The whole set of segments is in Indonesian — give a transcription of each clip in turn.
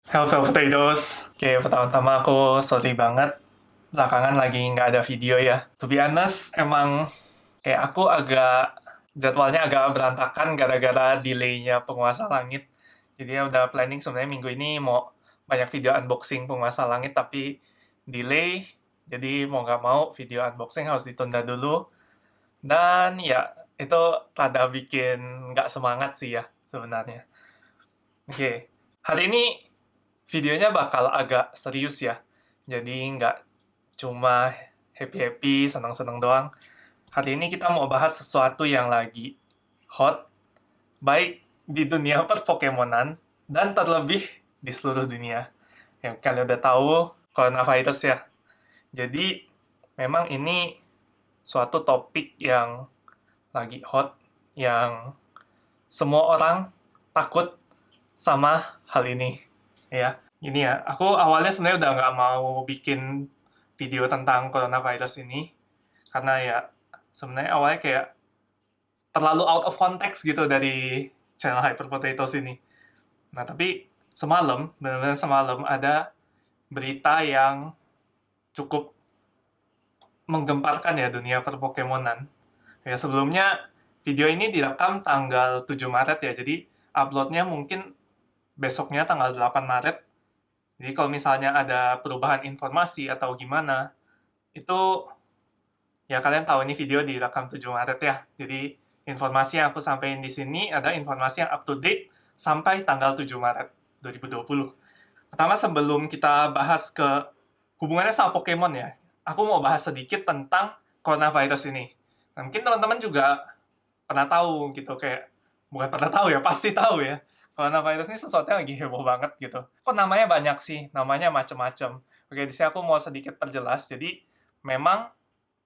Hello Potatoes. Oke, pertama-tama aku sorry banget. Belakangan lagi nggak ada video ya. To be honest, emang kayak aku jadwalnya agak berantakan gara-gara delaynya Penguasa Langit. Jadi ya udah planning sebenarnya minggu ini mau banyak video unboxing Penguasa Langit, tapi delay. Jadi mau nggak mau video unboxing harus ditunda dulu. Dan ya, itu rada bikin nggak semangat sih ya sebenarnya. Oke, hari ini videonya bakal agak serius ya. Jadi nggak cuma happy-happy, senang-senang doang. Hari ini kita mau bahas sesuatu yang lagi hot, baik di dunia per-Pokemonan, dan terlebih di seluruh dunia. Yang kalian udah tahu, coronavirus ya. Jadi, memang ini suatu topik yang lagi hot, yang semua orang takut sama hal ini. Ya, ini ya, aku awalnya sebenarnya udah nggak mau bikin video tentang coronavirus ini, karena ya sebenarnya awalnya kayak terlalu out of context gitu dari channel Hyper Potatoes ini. Nah, tapi semalam, benar-benar semalam, ada berita yang cukup menggemparkan ya dunia per-Pokemonan. Ya, sebelumnya video ini direkam tanggal 7 Maret ya, jadi uploadnya mungkin besoknya tanggal 8 Maret. Jadi kalau misalnya ada perubahan informasi atau gimana, itu ya kalian tahu ini video direkam 7 Maret ya. Jadi informasi yang aku sampaikan di sini ada informasi yang up to date sampai tanggal 7 Maret 2020. Pertama sebelum kita bahas ke hubungannya sama Pokemon ya, aku mau bahas sedikit tentang coronavirus ini. Nah, mungkin teman-teman juga pernah tahu gitu, kayak bukan pernah tahu ya, pasti tahu ya. Coronavirus ini sesuatu yang lagi heboh banget gitu. Kok namanya banyak sih? Namanya macam-macam. Oke, di sini aku mau sedikit perjelas. Jadi, memang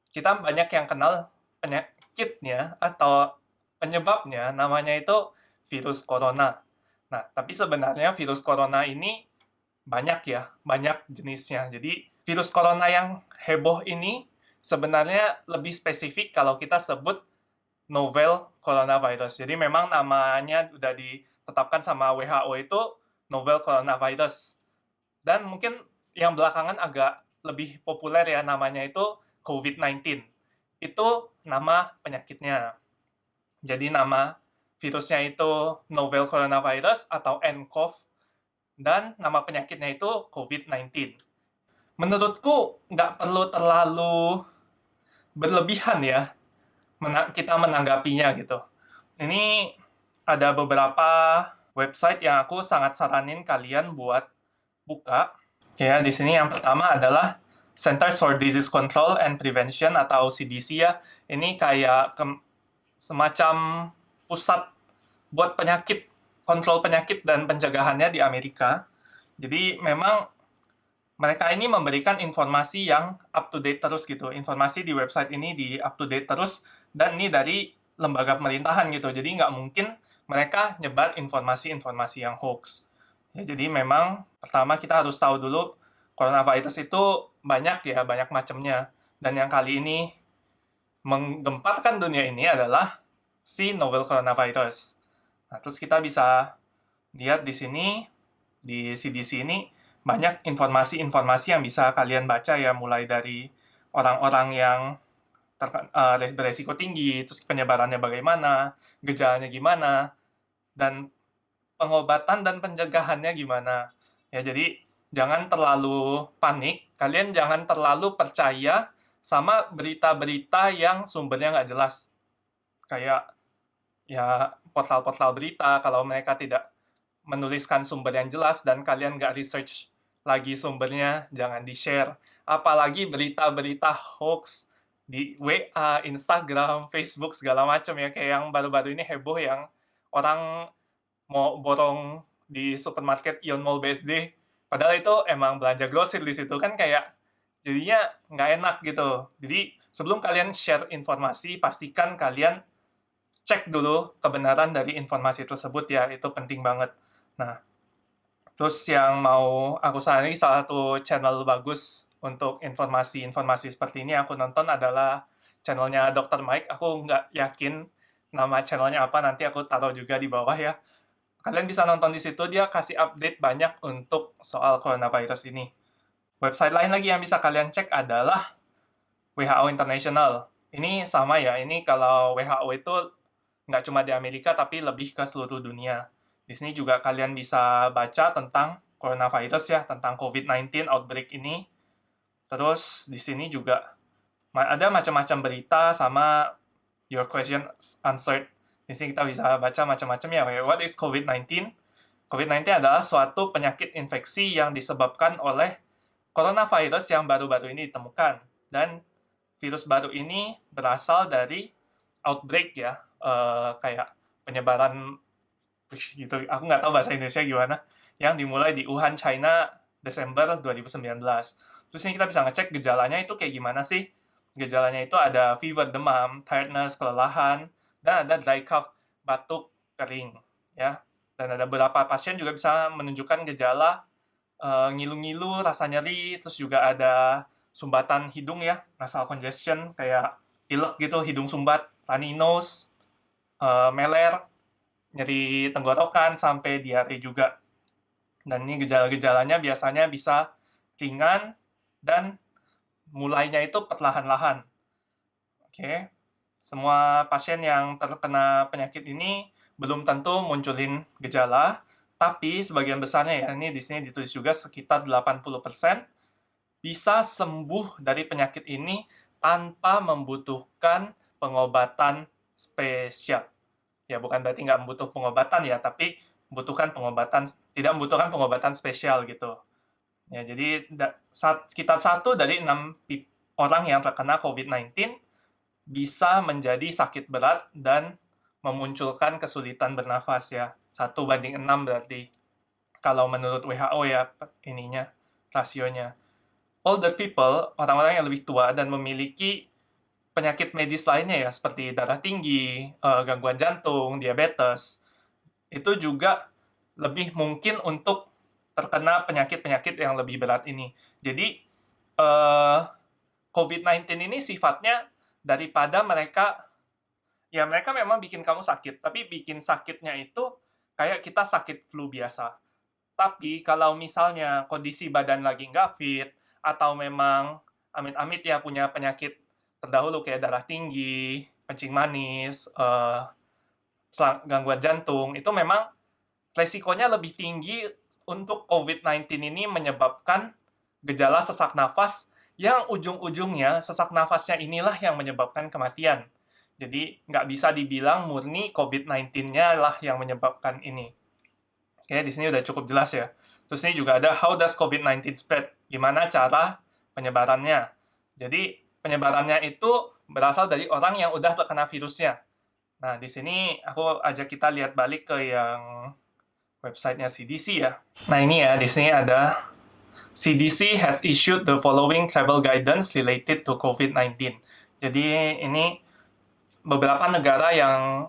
kita banyak yang kenal penyakitnya atau penyebabnya, namanya itu virus corona. Nah, tapi sebenarnya virus corona ini banyak ya, banyak jenisnya. Jadi, virus corona yang heboh ini sebenarnya lebih spesifik kalau kita sebut novel coronavirus. Jadi memang namanya udah ditetapkan sama WHO itu novel coronavirus. Dan mungkin yang belakangan agak lebih populer ya namanya itu COVID-19. Itu nama penyakitnya. Jadi nama virusnya itu novel coronavirus atau nCoV dan nama penyakitnya itu COVID-19. Menurutku nggak perlu terlalu berlebihan ya kita menanggapinya gitu. Ini ada beberapa website yang aku sangat saranin kalian buat buka. Ya, di sini yang pertama adalah Centers for Disease Control and Prevention atau CDC ya. Ini kayak semacam pusat buat penyakit, kontrol penyakit dan pencegahannya di Amerika. Jadi memang mereka ini memberikan informasi yang up to date terus gitu. Informasi di website ini di up to date terus, dan ini dari lembaga pemerintahan gitu. Jadi nggak mungkin mereka nyebar informasi-informasi yang hoax. Ya, jadi memang pertama kita harus tahu dulu coronavirus itu banyak ya, banyak macamnya. Dan yang kali ini menggemparkan dunia ini adalah si novel coronavirus. Nah, terus kita bisa lihat di sini, di CDC ini, banyak informasi-informasi yang bisa kalian baca ya, mulai dari orang-orang yang beresiko tinggi, terus penyebarannya bagaimana, gejalanya gimana, dan pengobatan dan pencegahannya gimana. Ya, jadi jangan terlalu panik, kalian jangan terlalu percaya sama berita-berita yang sumbernya nggak jelas. Kayak ya portal-portal berita, kalau mereka tidak menuliskan sumber yang jelas dan kalian nggak research lagi sumbernya, jangan di-share. Apalagi berita-berita hoax di WA, Instagram, Facebook, segala macam ya. Kayak yang baru-baru ini heboh yang orang mau borong di supermarket Ion Mall BSD. Padahal itu emang belanja grosir di situ kan, kayak jadinya nggak enak gitu. Jadi sebelum kalian share informasi, pastikan kalian cek dulu kebenaran dari informasi tersebut ya, itu penting banget. Nah, terus yang mau aku saranin salah satu channel bagus untuk informasi-informasi seperti ini aku nonton adalah channelnya Dr. Mike. Aku nggak yakin nama channelnya apa, nanti aku taruh juga di bawah ya. Kalian bisa nonton di situ, dia kasih update banyak untuk soal coronavirus ini. Website lain lagi yang bisa kalian cek adalah WHO International. Ini sama ya, ini kalau WHO itu nggak cuma di Amerika, tapi lebih ke seluruh dunia. Di sini juga kalian bisa baca tentang coronavirus ya, tentang COVID-19 outbreak ini. Terus di sini juga ada macam-macam berita sama your question answered. Di sini kita bisa baca macam-macam ya. What is COVID-19? COVID-19 adalah suatu penyakit infeksi yang disebabkan oleh coronavirus yang baru-baru ini ditemukan. Dan virus baru ini berasal dari outbreak ya, kayak penyebaran gitu. Aku nggak tahu bahasa Indonesia gimana. Yang dimulai di Wuhan, China, Desember 2019. Terus ini kita bisa ngecek gejalanya itu kayak gimana sih. Gejalanya itu ada fever, demam, tiredness, kelelahan, dan ada dry cough, batuk, kering. Ya. Dan ada beberapa pasien juga bisa menunjukkan gejala ngilu-ngilu, rasa nyeri, terus juga ada sumbatan hidung ya, nasal congestion, kayak pilek gitu, hidung sumbat, runny nose, meler, nyeri tenggorokan, sampai diare juga. Dan ini gejala-gejalanya biasanya bisa ringan dan mulainya itu perlahan-lahan. Oke. Semua pasien yang terkena penyakit ini belum tentu munculin gejala, tapi sebagian besarnya ya, ini di sini ditulis juga sekitar 80% bisa sembuh dari penyakit ini tanpa membutuhkan pengobatan spesial. Ya, bukan berarti nggak membutuhkan pengobatan ya, tapi tidak membutuhkan pengobatan spesial gitu. Ya, jadi sekitar 1 dari 6 orang yang terkena COVID-19 bisa menjadi sakit berat dan memunculkan kesulitan bernafas ya. 1:6 berarti. Kalau menurut WHO ya, rasionya. Older people, orang-orang yang lebih tua dan memiliki penyakit medis lainnya ya, seperti darah tinggi, gangguan jantung, diabetes, itu juga lebih mungkin untuk terkena penyakit-penyakit yang lebih berat ini. Jadi, COVID-19 ini sifatnya daripada mereka memang bikin kamu sakit, tapi bikin sakitnya itu kayak kita sakit flu biasa. Tapi kalau misalnya kondisi badan lagi nggak fit, atau memang amit-amit ya punya penyakit terdahulu kayak darah tinggi, kencing manis, gangguan jantung, itu memang resikonya lebih tinggi untuk COVID-19 ini menyebabkan gejala sesak nafas yang ujung-ujungnya sesak nafasnya inilah yang menyebabkan kematian. Jadi nggak bisa dibilang murni COVID-19-nya lah yang menyebabkan ini. Oke, di sini udah cukup jelas ya. Terus ini juga ada how does COVID-19 spread? Gimana cara penyebarannya? Jadi penyebarannya itu berasal dari orang yang udah terkena virusnya. Nah, di sini aku ajak kita lihat balik ke yang websitenya CDC ya. Nah, ini ya, di sini ada CDC has issued the following travel guidance related to COVID-19. Jadi ini beberapa negara yang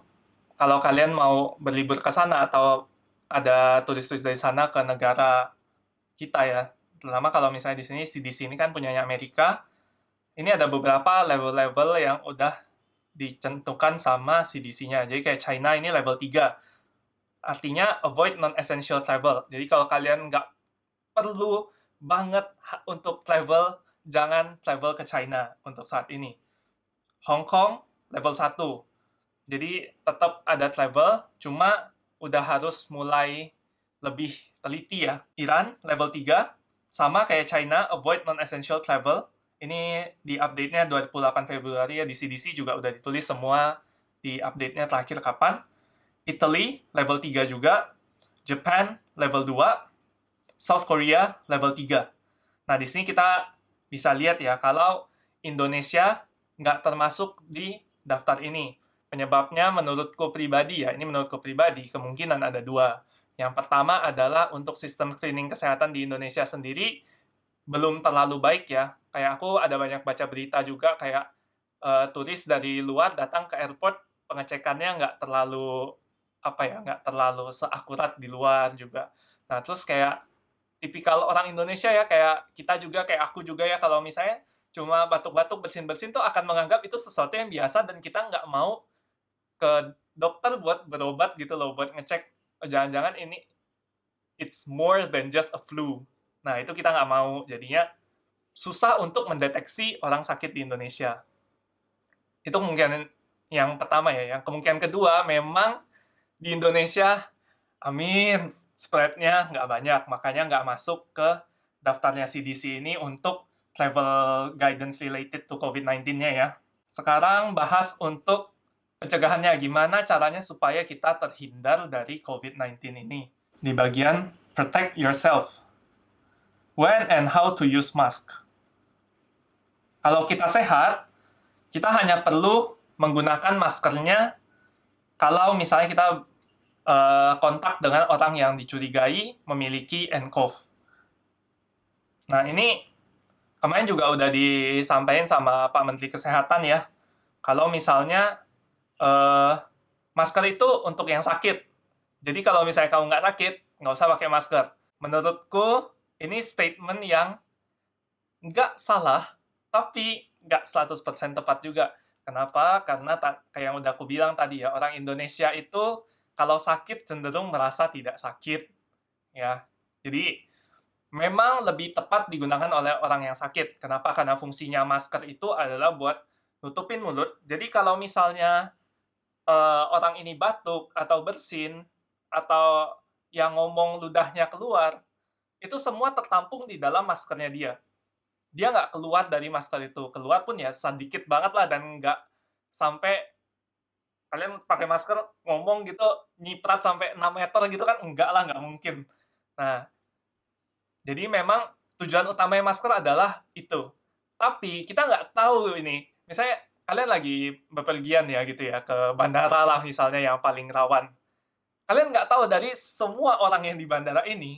kalau kalian mau berlibur ke sana atau ada turis-turis dari sana ke negara kita ya, terutama kalau misalnya di sini CDC ini kan punyanya Amerika, ini ada beberapa level-level yang udah ditentukan sama CDC-nya. Jadi kayak China ini level 3. Artinya avoid non-essential travel. Jadi kalau kalian nggak perlu banget untuk travel, jangan travel ke China untuk saat ini. Hong Kong level 1. Jadi tetap ada travel, cuma udah harus mulai lebih teliti ya. Iran level 3, sama kayak China, avoid non-essential travel. Ini di update-nya 28 Februari ya, di CDC juga udah ditulis semua di update-nya terakhir kapan. Italy level 3 juga, Japan level 2, South Korea level 3. Nah, di sini kita bisa lihat ya, kalau Indonesia nggak termasuk di daftar ini. Penyebabnya menurutku pribadi ya, ini menurutku pribadi, kemungkinan ada 2. Yang pertama adalah untuk sistem screening kesehatan di Indonesia sendiri belum terlalu baik ya. Kayak aku ada banyak baca berita juga kayak turis dari luar datang ke airport, pengecekannya nggak terlalu nggak terlalu seakurat di luar juga. Nah, terus kayak tipikal orang Indonesia ya, kayak kita juga, kayak aku juga ya, kalau misalnya cuma batuk-batuk, bersin-bersin tuh akan menganggap itu sesuatu yang biasa dan kita nggak mau ke dokter buat berobat gitu loh, buat ngecek oh, jangan-jangan ini it's more than just a flu. Nah, itu kita nggak mau. Jadinya susah untuk mendeteksi orang sakit di Indonesia. Itu kemungkinan yang pertama ya. Yang kemungkinan kedua, memang di Indonesia, amin, spread-nya nggak banyak. Makanya nggak masuk ke daftarnya CDC ini untuk travel guidance related to COVID-19-nya ya. Sekarang bahas untuk pencegahannya. Gimana caranya supaya kita terhindar dari COVID-19 ini. Di bagian protect yourself. When and how to use mask. Kalau kita sehat, kita hanya perlu menggunakan maskernya kalau misalnya kita kontak dengan orang yang dicurigai memiliki nCoV. Nah, ini kemarin juga udah disampaikan sama Pak Menteri Kesehatan ya. Kalau misalnya masker itu untuk yang sakit. Jadi kalau misalnya kamu nggak sakit, nggak usah pakai masker. Menurutku, ini statement yang nggak salah, tapi nggak 100% tepat juga. Kenapa? Karena kayak yang udah aku bilang tadi ya, orang Indonesia itu kalau sakit cenderung merasa tidak sakit. Ya, jadi memang lebih tepat digunakan oleh orang yang sakit. Kenapa? Karena fungsinya masker itu adalah buat nutupin mulut. Jadi kalau misalnya orang ini batuk atau bersin, atau yang ngomong ludahnya keluar, itu semua tertampung di dalam maskernya dia. Dia nggak keluar dari masker itu. Keluar pun ya sedikit banget lah, dan nggak sampai kalian pakai masker ngomong gitu, nyiprat sampai 6 meter gitu kan, enggak lah, nggak mungkin. Nah, jadi memang tujuan utamanya masker adalah itu. Tapi kita nggak tahu ini. Misalnya kalian lagi bepergian ya gitu ya, ke bandara lah misalnya yang paling rawan. Kalian nggak tahu dari semua orang yang di bandara ini,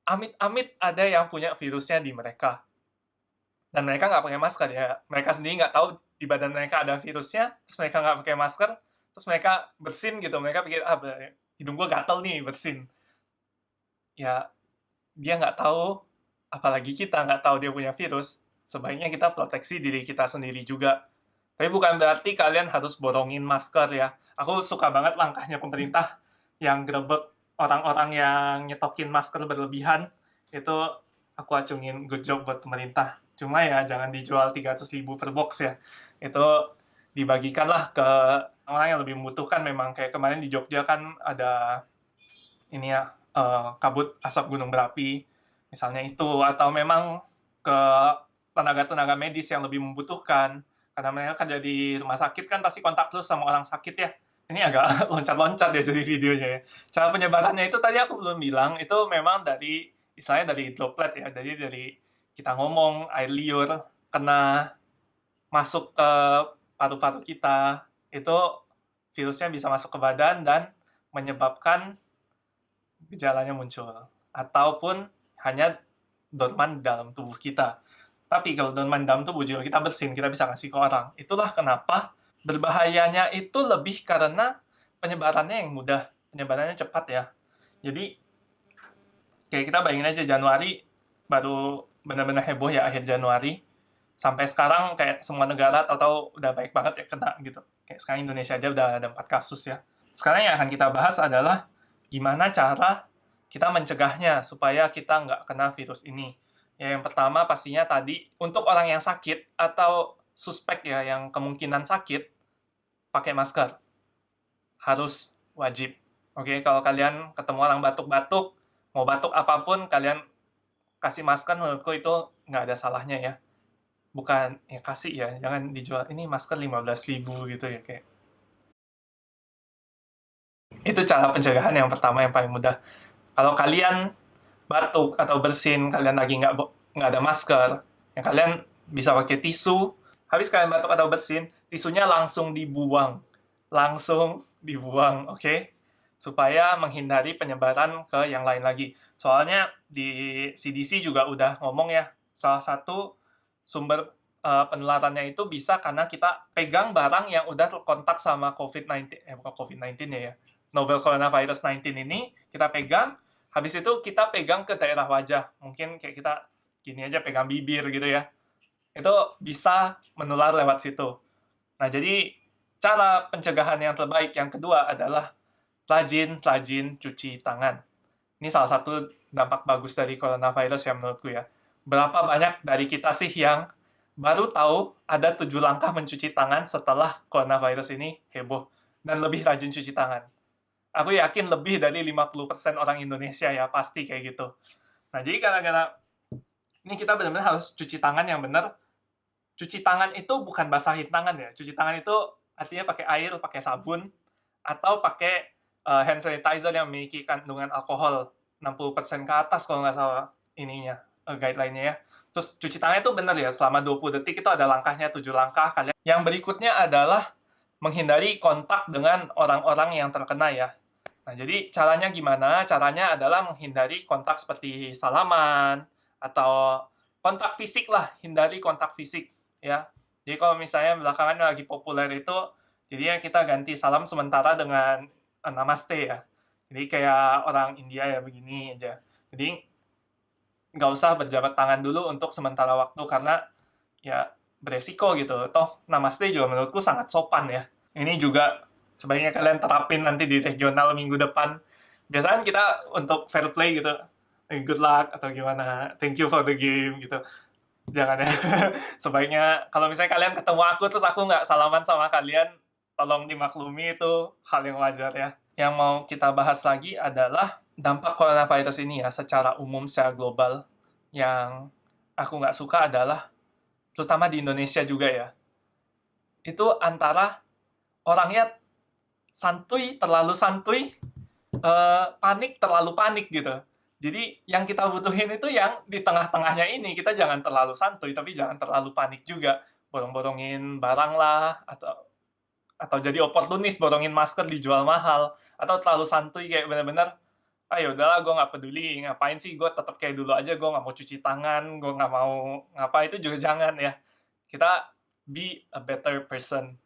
amit-amit ada yang punya virusnya di mereka. Dan mereka nggak pakai masker ya. Mereka sendiri nggak tahu di badan mereka ada virusnya, terus mereka nggak pakai masker, terus mereka bersin gitu. Mereka pikir, hidung gue gatel nih, bersin. Ya, dia nggak tahu, apalagi kita nggak tahu dia punya virus. Sebaiknya kita proteksi diri kita sendiri juga. Tapi bukan berarti kalian harus borongin masker ya. Aku suka banget langkahnya pemerintah yang grebek orang-orang yang nyetokin masker berlebihan. Itu aku acungin good job buat pemerintah. Cuma ya jangan dijual 300.000 per box ya. Itu dibagikanlah ke orang yang lebih membutuhkan memang. Kayak kemarin di Jogja kan ada ini ya, kabut asap gunung berapi, misalnya itu. Atau memang ke tenaga-tenaga medis yang lebih membutuhkan. Karena mereka kerja di rumah sakit kan pasti kontak terus sama orang sakit ya. Ini agak loncat-loncat ya jadi videonya ya. Cara penyebarannya itu tadi aku belum bilang, itu memang dari, istilahnya dari droplet ya, jadi dari kita ngomong, air liur, kena masuk ke paru-paru kita, itu virusnya bisa masuk ke badan dan menyebabkan gejalanya muncul. Ataupun hanya dorman dalam tubuh kita. Tapi kalau dorman dalam tubuh juga kita bersin, kita bisa ngasih ke orang. Itulah kenapa berbahayanya itu lebih karena penyebarannya yang mudah, penyebarannya cepat ya. Jadi kayak kita bayangin aja Januari baru benar-benar heboh ya, akhir Januari. Sampai sekarang kayak semua negara tahu-tahu udah baik banget ya kena gitu. Kayak sekarang Indonesia aja udah ada 4 kasus ya. Sekarang yang akan kita bahas adalah gimana cara kita mencegahnya supaya kita nggak kena virus ini. Ya, yang pertama pastinya tadi, untuk orang yang sakit atau suspek ya, yang kemungkinan sakit, pakai masker. Harus, wajib. Oke, kalau kalian ketemu orang batuk-batuk, mau batuk apapun, kalian kasih masker, menurutku itu nggak ada salahnya ya. Bukan, ya kasih ya, jangan dijual, ini masker 15.000 gitu ya, kayak. Itu cara pencegahan yang pertama, yang paling mudah. Kalau kalian batuk atau bersin, kalian lagi nggak ada masker, ya kalian bisa pakai tisu. Habis kalian batuk atau bersin, tisunya langsung dibuang. Langsung dibuang, oke? Supaya menghindari penyebaran ke yang lain lagi. Soalnya di CDC juga udah ngomong ya, salah satu sumber penularannya itu bisa karena kita pegang barang yang udah terkontak sama COVID-19, bukan COVID-19 ya, novel coronavirus 19 ini, kita pegang, habis itu kita pegang ke daerah wajah. Mungkin kayak kita gini aja pegang bibir gitu ya. Itu bisa menular lewat situ. Nah, jadi cara pencegahan yang terbaik yang kedua adalah rajin cuci tangan. Ini salah satu dampak bagus dari coronavirus ya menurutku ya. Berapa banyak dari kita sih yang baru tahu ada 7 langkah mencuci tangan setelah coronavirus ini heboh dan lebih rajin cuci tangan. Aku yakin lebih dari 50% orang Indonesia ya pasti kayak gitu. Nah, jadi gara-gara ini kita benar-benar harus cuci tangan yang benar. Cuci tangan itu bukan basahin tangan ya. Cuci tangan itu artinya pakai air, pakai sabun, atau pakai hand sanitizer yang memiliki kandungan alkohol 60% ke atas kalau nggak salah ininya, guideline-nya ya. Terus cuci tangan itu benar ya, selama 20 detik itu ada langkahnya, 7 langkah. Yang berikutnya adalah menghindari kontak dengan orang-orang yang terkena ya. Nah, jadi caranya gimana? Caranya adalah menghindari kontak seperti salaman, atau kontak fisik lah, hindari kontak fisik ya. Jadi kalau misalnya belakangan lagi populer itu, jadinya kita ganti salam sementara dengan namaste ya. Jadi kayak orang India ya begini aja. Jadi nggak usah berjabat tangan dulu untuk sementara waktu karena ya beresiko gitu. Toh namaste juga menurutku sangat sopan ya. Ini juga sebaiknya kalian terapin nanti di regional minggu depan. Biasanya kita untuk fair play gitu, good luck atau gimana, thank you for the game gitu. Jangan ya. Sebaiknya kalau misalnya kalian ketemu aku terus aku nggak salaman sama kalian, tolong dimaklumi, itu hal yang wajar ya. Yang mau kita bahas lagi adalah dampak coronavirus ini ya secara umum, secara global. Yang aku nggak suka adalah, terutama di Indonesia juga ya, itu antara orangnya santuy, terlalu santuy, panik, terlalu panik gitu. Jadi yang kita butuhin itu yang di tengah-tengahnya ini, kita jangan terlalu santuy, tapi jangan terlalu panik juga. Borong-borongin barang lah, atau jadi oportunis, borongin masker dijual mahal, atau terlalu santuy kayak bener-bener, ah yaudahlah gue nggak peduli, ngapain sih, gue tetap kayak dulu aja, gue nggak mau cuci tangan, gue nggak mau ngapa, itu juga jangan ya. Kita be a better person.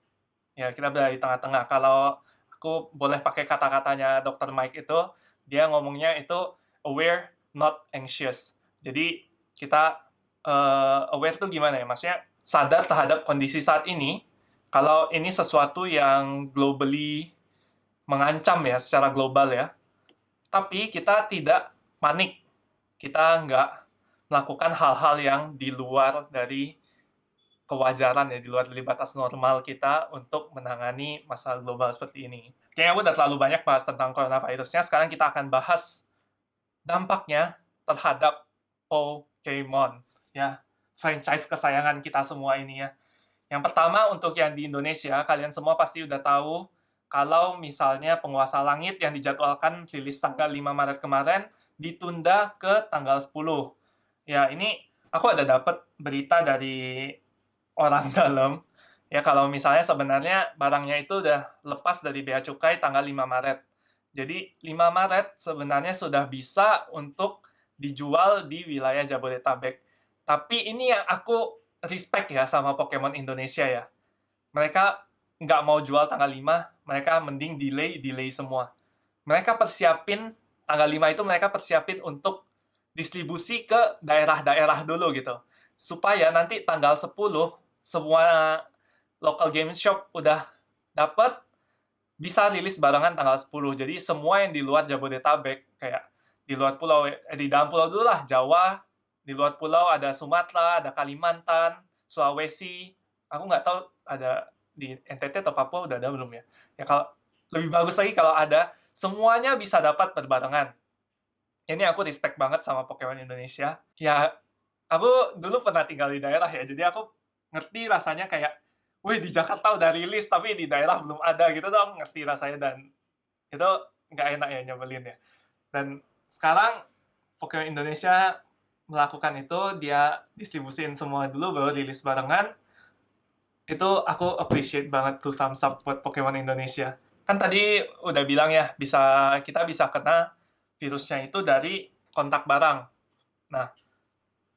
Ya, kita berada di tengah-tengah. Kalau aku boleh pakai kata-katanya Dr. Mike itu, dia ngomongnya itu aware, not anxious. Jadi kita aware tuh gimana ya? Maksudnya sadar terhadap kondisi saat ini, kalau ini sesuatu yang globally mengancam ya, secara global ya. Tapi kita tidak panik. Kita nggak melakukan hal-hal yang di luar dari kewajaran ya, di luar dari batas normal kita untuk menangani masalah global seperti ini. Kayaknya aku udah terlalu banyak bahas tentang coronavirusnya, sekarang kita akan bahas dampaknya terhadap Pokemon, ya, franchise kesayangan kita semua ini ya. Yang pertama, untuk yang di Indonesia, kalian semua pasti udah tahu kalau misalnya Penguasa Langit yang dijadwalkan rilis tanggal 5 Maret kemarin ditunda ke tanggal 10. Ya, ini aku ada dapat berita dari orang dalam, ya kalau misalnya sebenarnya barangnya itu udah lepas dari bea cukai tanggal 5 Maret. Jadi 5 Maret sebenarnya sudah bisa untuk dijual di wilayah Jabodetabek. Tapi ini yang aku respect ya sama Pokemon Indonesia ya. Mereka nggak mau jual tanggal 5, mereka mending delay semua. Mereka persiapin, tanggal 5 itu mereka persiapin untuk distribusi ke daerah-daerah dulu gitu. Supaya nanti tanggal 10, semua local game shop udah dapat, bisa rilis barengan tanggal 10. Jadi semua yang di luar Jabodetabek, kayak di luar pulau, di dalam pulau dulu lah, Jawa, di luar pulau ada Sumatera, ada Kalimantan, Sulawesi, aku nggak tahu ada di NTT atau Papua udah ada belum ya. Ya kalau lebih bagus lagi kalau ada, semuanya bisa dapat berbarengan. Ini aku respect banget sama Pokemon Indonesia. Ya, aku dulu pernah tinggal di daerah ya, jadi aku ngerti rasanya kayak, wih di Jakarta udah rilis tapi di daerah belum ada gitu tuh, aku ngerti rasanya, dan itu nggak enak ya, nyebelin ya. Dan sekarang Pokemon Indonesia melakukan itu, dia distribusin semua dulu baru rilis barengan. Itu aku appreciate banget, tuh thumbs up buat Pokemon Indonesia. Kan tadi udah bilang ya, kita bisa kena virusnya itu dari kontak barang. Nah,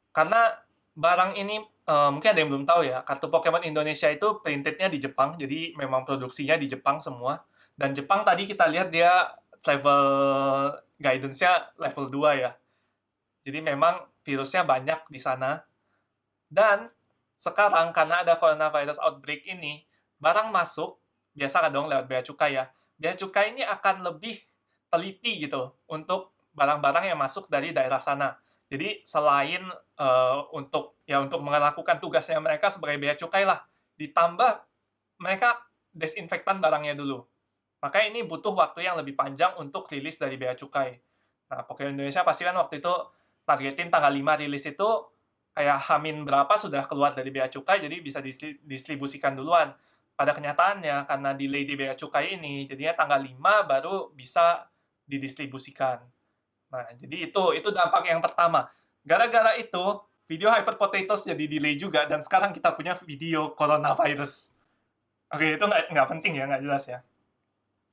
karena barang ini, mungkin ada yang belum tahu ya, kartu Pokemon Indonesia itu printednya di Jepang, jadi memang produksinya di Jepang semua. Dan Jepang tadi kita lihat dia travel guidance-nya level 2 ya. Jadi memang virusnya banyak di sana. Dan sekarang karena ada coronavirus outbreak ini, barang masuk, biasa kan dong lewat bea cukai ya, bea cukai ini akan lebih teliti gitu untuk barang-barang yang masuk dari daerah sana. Jadi selain untuk melakukan tugasnya mereka sebagai bea cukai lah, ditambah mereka desinfektan barangnya dulu. Maka ini butuh waktu yang lebih panjang untuk rilis dari bea cukai. Nah, Pokemon Indonesia pasti kan waktu itu targetin tanggal 5 rilis itu kayak Hamin berapa sudah keluar dari bea cukai, jadi bisa distribusikan duluan. Pada kenyataannya, karena delay di bea cukai ini, jadinya tanggal 5 baru bisa didistribusikan. Nah, jadi itu dampak yang pertama. Gara-gara itu, video Hyper Potatoes jadi delay juga, dan sekarang kita punya video coronavirus. Oke, itu nggak penting ya, nggak jelas ya.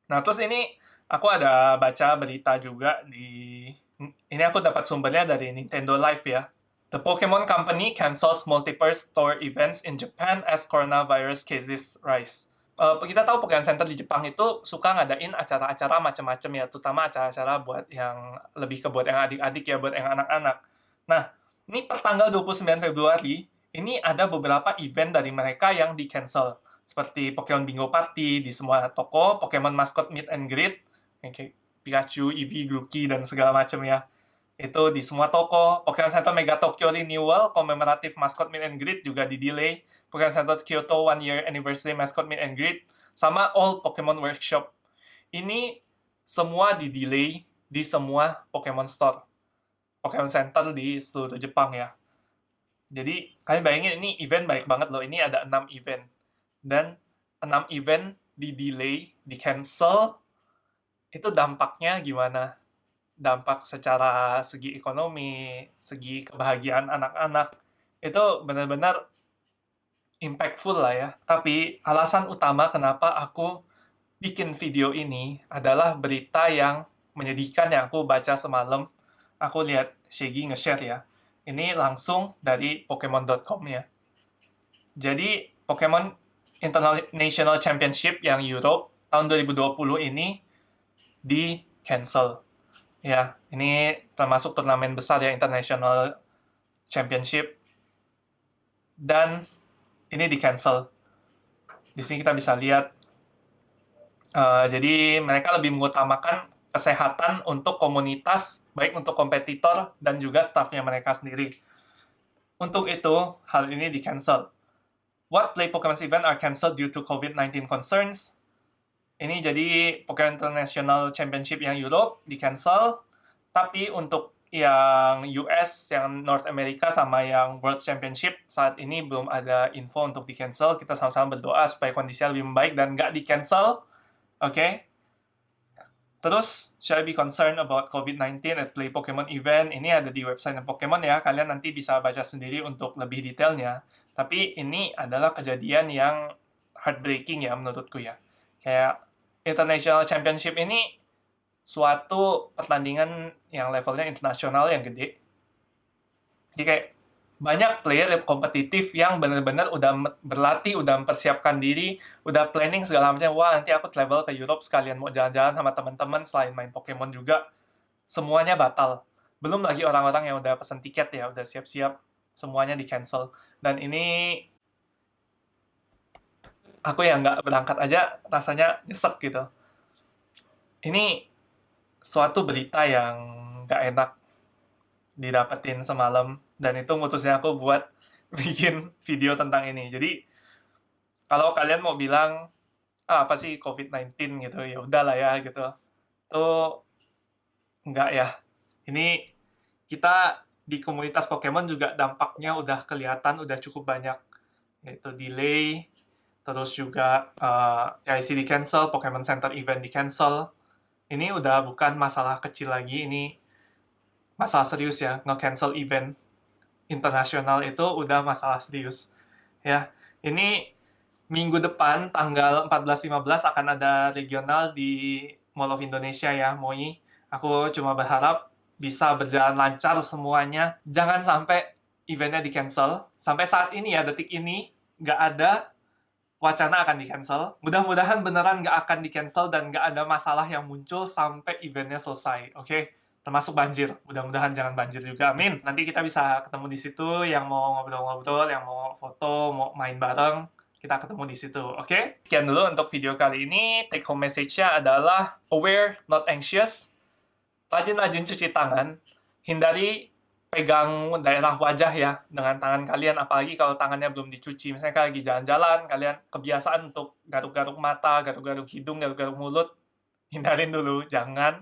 Nah, terus ini aku ada baca berita juga ini aku dapat sumbernya dari Nintendo Live ya. The Pokemon Company cancels multiple store events in Japan as coronavirus cases rise. Kita tahu Pokemon Center di Jepang itu suka ngadain acara-acara macam-macam ya, terutama acara-acara buat yang lebih ke buat yang adik-adik ya, buat yang anak-anak. Nah, ini per tanggal 29 Februari, ini ada beberapa event dari mereka yang di-cancel. Seperti Pokemon Bingo Party di semua toko, Pokemon Mascot Meet and Greet, kayak Pikachu, Eevee, Grookey, dan segala macam ya. Itu di semua toko. Pokemon Center Mega Tokyo Renewal, commemorative mascot meet and greet juga di-delay. Pokemon Center Kyoto 1 Year Anniversary Mascot Meet and Greet, sama All Pokemon Workshop. Ini semua di-delay di semua Pokemon Store. Pokemon Center di seluruh Jepang ya. Jadi, kalian bayangin ini event baik banget loh. Ini ada 6 event. Dan 6 event di-delay, di-cancel, itu dampaknya gimana? Dampak secara segi ekonomi, segi kebahagiaan anak-anak, itu benar-benar impactful lah ya. Tapi alasan utama kenapa aku bikin video ini adalah berita yang menyedihkan yang aku baca semalam. Aku lihat Shaggy nge-share ya. Ini langsung dari Pokemon.com ya. Jadi Pokemon International Championship yang Europe tahun 2020 ini di-cancel. Ya, ini termasuk turnamen besar ya, International Championship. Dan ini di-cancel. Di sini kita bisa lihat. Jadi mereka lebih mengutamakan kesehatan untuk komunitas, baik untuk kompetitor dan juga staffnya mereka sendiri. Untuk itu, hal ini di-cancel. What Play Pokemon event are cancelled due to COVID-19 concerns? Ini jadi Pokemon International Championship yang Europe di-cancel. Tapi untuk yang US, yang North America, sama yang World Championship, saat ini belum ada info untuk di-cancel. Kita sama-sama berdoa supaya kondisinya lebih membaik dan nggak di-cancel. Oke? Terus, should I be concerned about COVID-19 at Play Pokemon event? Ini ada di website Pokemon ya. Kalian nanti bisa baca sendiri untuk lebih detailnya. Tapi ini adalah kejadian yang heartbreaking ya menurutku ya. Kayak International Championship ini suatu pertandingan yang levelnya internasional yang gede. Jadi kayak banyak player yang kompetitif yang benar-benar udah berlatih, udah mempersiapkan diri, udah planning segala macam. Wah, nanti aku travel ke Europe sekalian mau jalan-jalan sama teman-teman selain main Pokemon juga. Semuanya batal. Belum lagi orang-orang yang udah pesen tiket ya, udah siap-siap, semuanya di-cancel. Dan ini aku yang nggak berangkat aja rasanya nyesek gitu. Ini suatu berita yang nggak enak didapetin semalam, dan itu mutusnya aku buat bikin video tentang ini. Jadi kalau kalian mau bilang apa sih COVID-19 gitu, ya udahlah ya gitu. Tuh enggak ya. Ini kita di komunitas Pokemon juga dampaknya udah kelihatan, udah cukup banyak. Yaitu delay, terus juga IC di cancel, Pokemon Center event di cancel. Ini udah bukan masalah kecil lagi, ini masalah serius ya. Nge-cancel event internasional itu udah masalah serius. Ya, ini minggu depan tanggal 14-15 akan ada regional di Mall of Indonesia ya, MOI. Aku cuma berharap bisa berjalan lancar semuanya. Jangan sampai eventnya di-cancel. Sampai saat ini ya, detik ini, nggak ada wacana akan di-cancel. Mudah-mudahan beneran nggak akan di-cancel dan nggak ada masalah yang muncul sampai eventnya selesai. Oke? Termasuk banjir. Mudah-mudahan jangan banjir juga. Amin. Nanti kita bisa ketemu di situ yang mau ngobrol-ngobrol, yang mau foto, mau main bareng. Kita ketemu di situ, oke? Sekian dulu untuk video kali ini. Take home message-nya adalah aware, not anxious. Rajin-rajin cuci tangan. Hindari pegang daerah wajah ya dengan tangan kalian, apalagi kalau tangannya belum dicuci. Misalnya kalian lagi jalan-jalan, kalian kebiasaan untuk garuk-garuk mata, garuk-garuk hidung, garuk-garuk mulut. Hindarin dulu, jangan.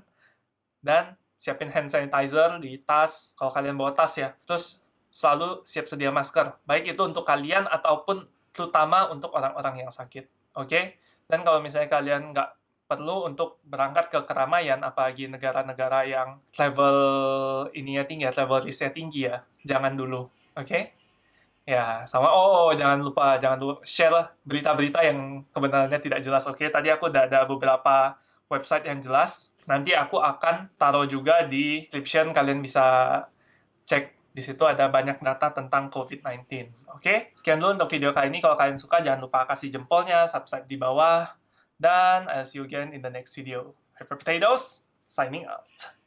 Dan siapin hand sanitizer di tas, kalau kalian bawa tas ya. Terus selalu siap sedia masker. Baik itu untuk kalian ataupun terutama untuk orang-orang yang sakit. Oke? Dan kalau misalnya kalian nggak perlu untuk berangkat ke keramaian, apalagi negara-negara yang level ininya tinggi, level risknya tinggi ya, jangan dulu. Oke? Ya, sama jangan lupa share berita-berita yang kebenarannya tidak jelas. Oke, tadi aku udah ada beberapa website yang jelas. Nanti aku akan taruh juga di description, kalian bisa cek. Di situ ada banyak data tentang COVID-19. Oke, sekian dulu untuk video kali ini. Kalau kalian suka, jangan lupa kasih jempolnya, subscribe di bawah, dan I'll see you again in the next video. Hyper Potatoes, signing out.